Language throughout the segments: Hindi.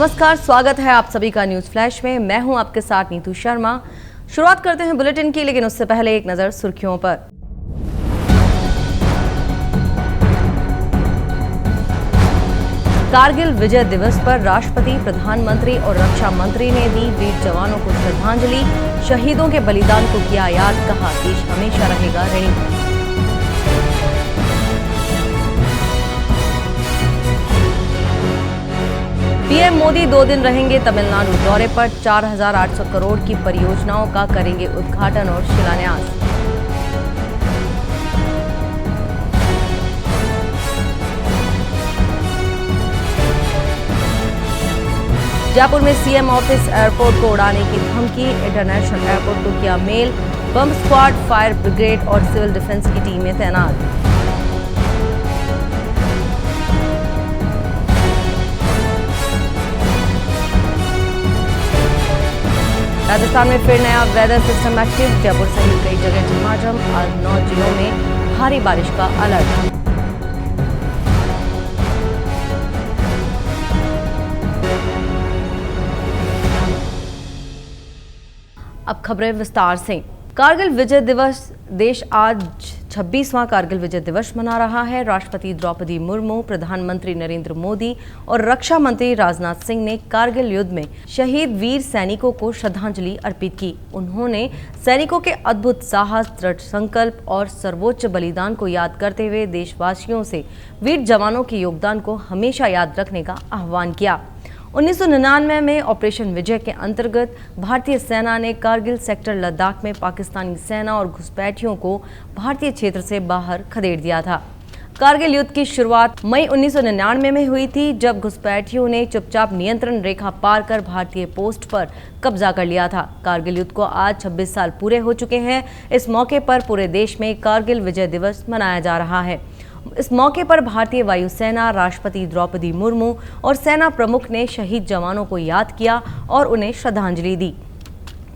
नमस्कार, स्वागत है आप सभी का न्यूज फ्लैश में। मैं हूं आपके साथ नीतू शर्मा। शुरुआत करते हैं बुलेटिन की, लेकिन उससे पहले एक नजर सुर्खियों पर। कारगिल विजय दिवस पर राष्ट्रपति, प्रधानमंत्री और रक्षा मंत्री ने दी वीर जवानों को श्रद्धांजलि। शहीदों के बलिदान को किया याद, कहा देश हमेशा रहेगा ऋणी। पीएम मोदी 2 दिन रहेंगे तमिलनाडु दौरे पर। 4,800 करोड़ की परियोजनाओं का करेंगे उद्घाटन और शिलान्यास। जयपुर में सीएम ऑफिस एयरपोर्ट को उड़ाने की धमकी। इंटरनेशनल एयरपोर्ट को किया mail. Bomb squad, fire brigade और सिविल डिफेंस की टीमें तैनात। राजस्थान में फिर नया वेदर सिस्टम एक्टिव। जयपुर सहित कई जगह झमाझम। आज 9 जिलों में भारी बारिश का अलर्ट। अब खबरें विस्तार से। कारगिल विजय दिवस। देश आज 26वां कारगिल विजय दिवस मना रहा है। राष्ट्रपति द्रौपदी मुर्मू, प्रधानमंत्री नरेंद्र मोदी और रक्षा मंत्री राजनाथ सिंह ने कारगिल युद्ध में शहीद वीर सैनिकों को श्रद्धांजलि अर्पित की। उन्होंने सैनिकों के अद्भुत साहस, दृढ़ संकल्प और सर्वोच्च बलिदान को याद करते हुए देशवासियों से वीर जवानों के योगदान को हमेशा याद रखने का आह्वान किया। 1999 में ऑपरेशन विजय के अंतर्गत भारतीय सेना ने कारगिल सेक्टर लद्दाख में पाकिस्तानी सेना और घुसपैठियों को भारतीय क्षेत्र से बाहर खदेड़ दिया था। कारगिल युद्ध की शुरुआत मई 1999 में हुई थी, जब घुसपैठियों ने चुपचाप नियंत्रण रेखा पार कर भारतीय पोस्ट पर कब्जा कर लिया था। कारगिल युद्ध को आज 26 साल पूरे हो चुके हैं। इस मौके पर पूरे देश में कारगिल विजय दिवस मनाया जा रहा है। इस मौके पर भारतीय वायुसेना, राष्ट्रपति द्रौपदी मुर्मू और सेना प्रमुख ने शहीद जवानों को याद किया और उन्हें श्रद्धांजलि दी।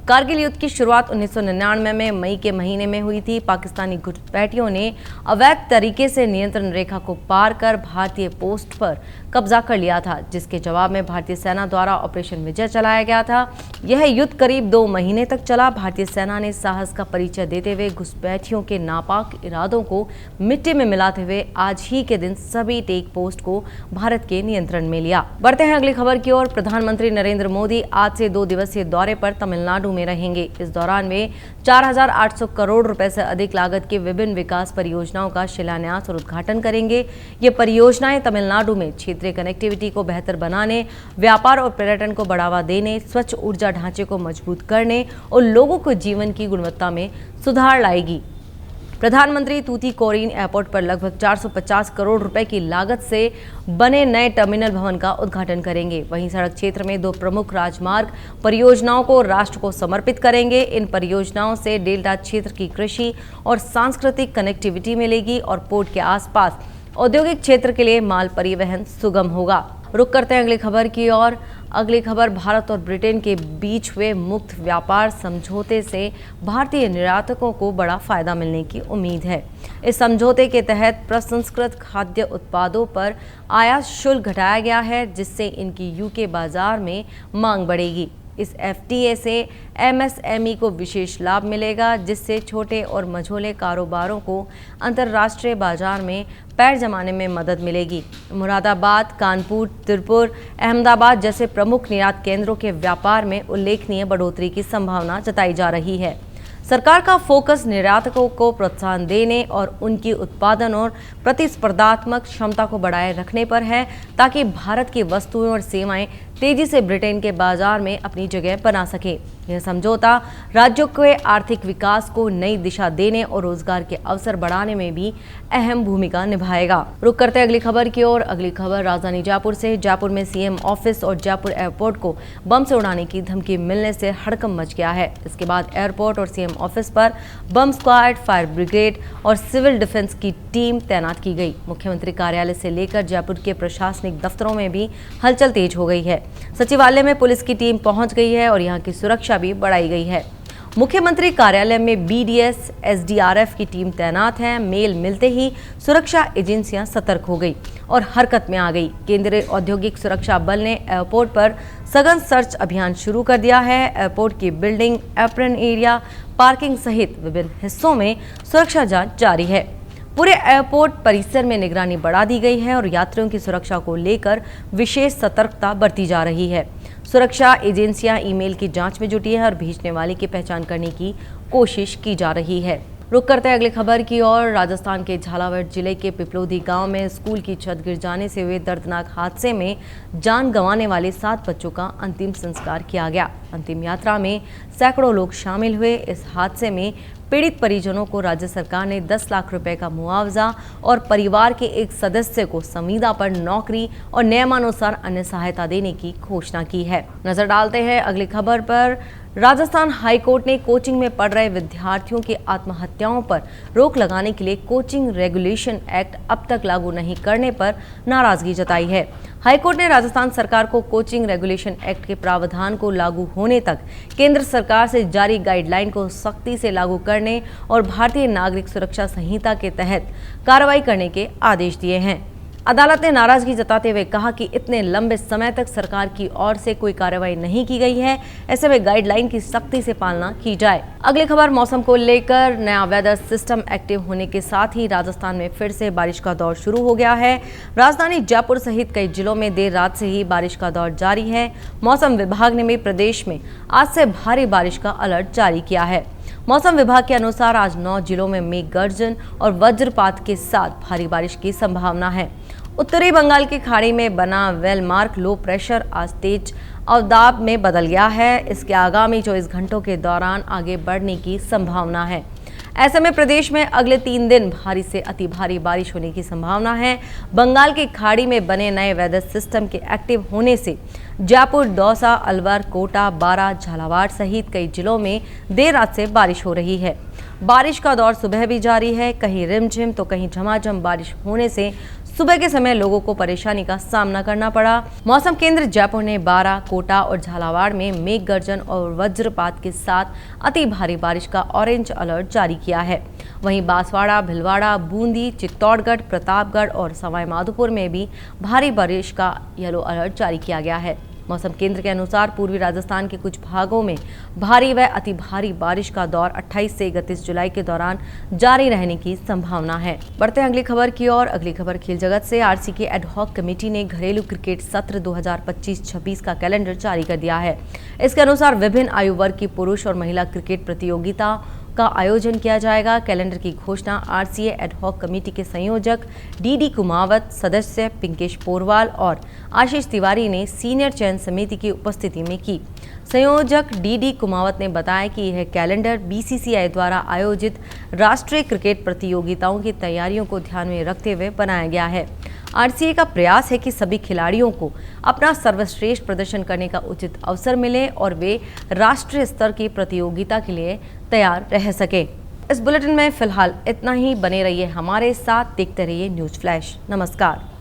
कारगिल युद्ध की शुरुआत 1999 में मई के महीने में हुई थी। पाकिस्तानी घुसपैठियों ने अवैध तरीके से नियंत्रण रेखा को पार कर भारतीय पोस्ट पर कब्जा कर लिया था, जिसके जवाब में भारतीय सेना द्वारा ऑपरेशन विजय चलाया गया था। यह युद्ध करीब 2 महीने तक चला। भारतीय सेना ने साहस का परिचय देते हुए घुसपैठियों के नापाक इरादों को मिट्टी में मिलाते हुए आज ही के दिन सभी टेक पोस्ट को भारत के नियंत्रण में लिया। बढ़ते हैं अगली खबर की ओर। प्रधानमंत्री नरेंद्र मोदी आज से 2 दिवसीय दौरे पर तमिलनाडु में रहेंगे। इस दौरान वे 4,800 करोड़ रुपए से अधिक लागत की विभिन्न विकास परियोजनाओं का शिलान्यास और उद्घाटन करेंगे। ये परियोजनाएं तमिलनाडु में क्षेत्रीय कनेक्टिविटी को बेहतर बनाने, व्यापार और पर्यटन को बढ़ावा देने, स्वच्छ ऊर्जा ढांचे को मजबूत करने और लोगों को जीवन की गुणवत्ता में सुधार लाएगी। प्रधानमंत्री तूतीकोरिन एयरपोर्ट पर लगभग 450 करोड़ रुपए की लागत से बने नए टर्मिनल भवन का उद्घाटन करेंगे। वहीं सड़क क्षेत्र में 2 प्रमुख राजमार्ग परियोजनाओं को राष्ट्र को समर्पित करेंगे। इन परियोजनाओं से डेल्टा क्षेत्र की कृषि और सांस्कृतिक कनेक्टिविटी मिलेगी और पोर्ट के आसपास औद्योगिक क्षेत्र के लिए माल परिवहन सुगम होगा। रुक करते हैं अगली खबर की ओर। अगली खबर, भारत और ब्रिटेन के बीच हुए मुक्त व्यापार समझौते से भारतीय निर्यातकों को बड़ा फायदा मिलने की उम्मीद है। इस समझौते के तहत प्रसंस्कृत खाद्य उत्पादों पर आयात शुल्क घटाया गया है, जिससे इनकी यूके बाजार में मांग बढ़ेगी। इस एफटीए से एमएसएमई को विशेष लाभ मिलेगा, जिससे छोटे और मझोले कारोबारों को अंतर्राष्ट्रीय बाजार में पैर जमाने में मदद मिलेगी। मुरादाबाद, कानपुर, तिरुपुर, अहमदाबाद जैसे प्रमुख निर्यात केंद्रों के व्यापार में उल्लेखनीय बढ़ोतरी की संभावना जताई जा रही है। सरकार का फोकस निर्यातकों को प्रोत्साहन देने और उनकी उत्पादन और प्रतिस्पर्धात्मक क्षमता को बढ़ाए रखने पर है, ताकि भारत की वस्तुएं और सेवाएं तेजी से ब्रिटेन के बाजार में अपनी जगह बना सके। यह समझौता राज्यों के आर्थिक विकास को नई दिशा देने और रोजगार के अवसर बढ़ाने में भी अहम भूमिका निभाएगा। रुक करते हैं अगली खबर की ओर। अगली खबर राजधानी जयपुर से। जयपुर में सीएम ऑफिस और जयपुर एयरपोर्ट को बम से उड़ाने की धमकी मिलने से हड़कंप मच गया है। इसके बाद एयरपोर्ट और सीएम ऑफिस पर बम स्क्वाड, फायर ब्रिगेड और सिविल डिफेंस की टीम तैनात की गई। मुख्यमंत्री कार्यालय से लेकर जयपुर के प्रशासनिक दफ्तरों में भी हलचल तेज हो गई है। सचिवालय में पुलिस की टीम पहुंच गई है और यहां की सुरक्षा भी बढ़ाई गई है। मुख्यमंत्री कार्यालय में बीडीएस, एसडीआरएफ की टीम तैनात है। मेल मिलते ही सुरक्षा एजेंसियां सतर्क हो गई और हरकत में आ गई। केंद्रीय औद्योगिक सुरक्षा बल ने एयरपोर्ट पर सघन सर्च अभियान शुरू कर दिया है। एयरपोर्ट की बिल्डिंग, एप्रन एरिया, पार्किंग सहित विभिन्न हिस्सों में सुरक्षा जांच जारी है। पूरे एयरपोर्ट परिसर में निगरानी बढ़ा दी गई है और यात्रियों की सुरक्षा को लेकर विशेष सतर्कता बरती जा रही है। सुरक्षा एजेंसियां ईमेल की जांच में जुटी है और भेजने वाले की पहचान करने की कोशिश की जा रही है। रुक करते हैं अगली खबर की ओर। राजस्थान के झालावाड़ जिले के पिपलोदी गांव में स्कूल की छत गिर जाने से हुए दर्दनाक हादसे में जान गंवाने वाले 7 बच्चों का अंतिम संस्कार किया गया। अंतिम यात्रा में सैकड़ों लोग शामिल हुए। इस हादसे में पीड़ित परिजनों को राज्य सरकार ने 10 लाख रुपए का मुआवजा और परिवार के एक सदस्य को संविदा पर नौकरी और नियमानुसार अन्य सहायता देने की घोषणा की है। नजर डालते हैं अगली खबर पर। राजस्थान हाईकोर्ट ने कोचिंग में पढ़ रहे विद्यार्थियों की आत्महत्याओं पर रोक लगाने के लिए कोचिंग रेगुलेशन एक्ट अब तक लागू नहीं करने पर नाराजगी जताई है। हाईकोर्ट ने राजस्थान सरकार को कोचिंग रेगुलेशन एक्ट के प्रावधान को लागू होने तक केंद्र सरकार से जारी गाइडलाइन को सख्ती से लागू करने और भारतीय नागरिक सुरक्षा संहिता के तहत कार्रवाई करने के आदेश दिए हैं। अदालत ने नाराजगी जताते हुए कहा कि इतने लंबे समय तक सरकार की ओर से कोई कार्रवाई नहीं की गई है, ऐसे में गाइडलाइन की सख्ती से पालना की जाए। अगली खबर मौसम को लेकर। नया वेदर सिस्टम एक्टिव होने के साथ ही राजस्थान में फिर से बारिश का दौर शुरू हो गया है। राजधानी जयपुर सहित कई जिलों में देर रात से ही बारिश का दौर जारी है। मौसम विभाग ने भी प्रदेश में आज से भारी बारिश का अलर्ट जारी किया है। मौसम विभाग के अनुसार आज 9 जिलों में मेघ गर्जन और वज्रपात के साथ भारी बारिश की संभावना है। उत्तरी बंगाल की खाड़ी में बना वेलमार्क लो प्रेशर आज तेज अवदाब में बदल गया है। इसके आगामी 24 घंटों के दौरान आगे बढ़ने की संभावना है। ऐसे में प्रदेश में अगले 3 दिन भारी से अति भारी बारिश होने की संभावना है। बंगाल की खाड़ी में बने नए वेदर सिस्टम के एक्टिव होने से जयपुर, दौसा, अलवर, कोटा, बारां, झालावाड़ सहित कई जिलों में देर रात से बारिश हो रही है। बारिश का दौर सुबह भी जारी है। कहीं रिमझिम तो कहीं झमाझम बारिश होने से सुबह के समय लोगों को परेशानी का सामना करना पड़ा। मौसम केंद्र जयपुर ने बारां, कोटा और झालावाड़ में मेघ गर्जन और वज्रपात के साथ अति भारी बारिश का ऑरेंज अलर्ट जारी किया है। वहीं बांसवाड़ा, भीलवाड़ा, बूंदी, चित्तौड़गढ़, प्रतापगढ़ और सवाई माधोपुर में भी भारी बारिश का येलो अलर्ट जारी किया गया है। मौसम केंद्र के अनुसार पूर्वी राजस्थान के कुछ भागों में भारी व अति भारी बारिश का दौर 28 से 31 जुलाई के दौरान जारी रहने की संभावना है। बढ़ते हैं अगली खबर की ओर। अगली खबर खेल जगत से। आरसीके एडहॉक कमेटी ने घरेलू क्रिकेट सत्र 2025-26 का कैलेंडर जारी कर दिया है। इसके अनुसार विभिन्न आयु वर्ग की पुरुष और महिला क्रिकेट प्रतियोगिता का आयोजन किया जाएगा। कैलेंडर की घोषणा आरसीए एडहॉक कमेटी के संयोजक डीडी कुमावत, सदस्य पिंकेश पोरवाल और आशीष तिवारी ने सीनियर चयन समिति की उपस्थिति में की। संयोजक डीडी कुमावत ने बताया कि यह कैलेंडर बीसीसीआई द्वारा आयोजित राष्ट्रीय क्रिकेट प्रतियोगिताओं की तैयारियों को ध्यान में रखते हुए बनाया गया है। आरसीए का प्रयास है कि सभी खिलाड़ियों को अपना सर्वश्रेष्ठ प्रदर्शन करने का उचित अवसर मिले और वे राष्ट्रीय स्तर की प्रतियोगिता के लिए तैयार रह सके। इस बुलेटिन में फिलहाल इतना ही। बने रहिए हमारे साथ, देखते रहिए न्यूज़ फ्लैश। नमस्कार।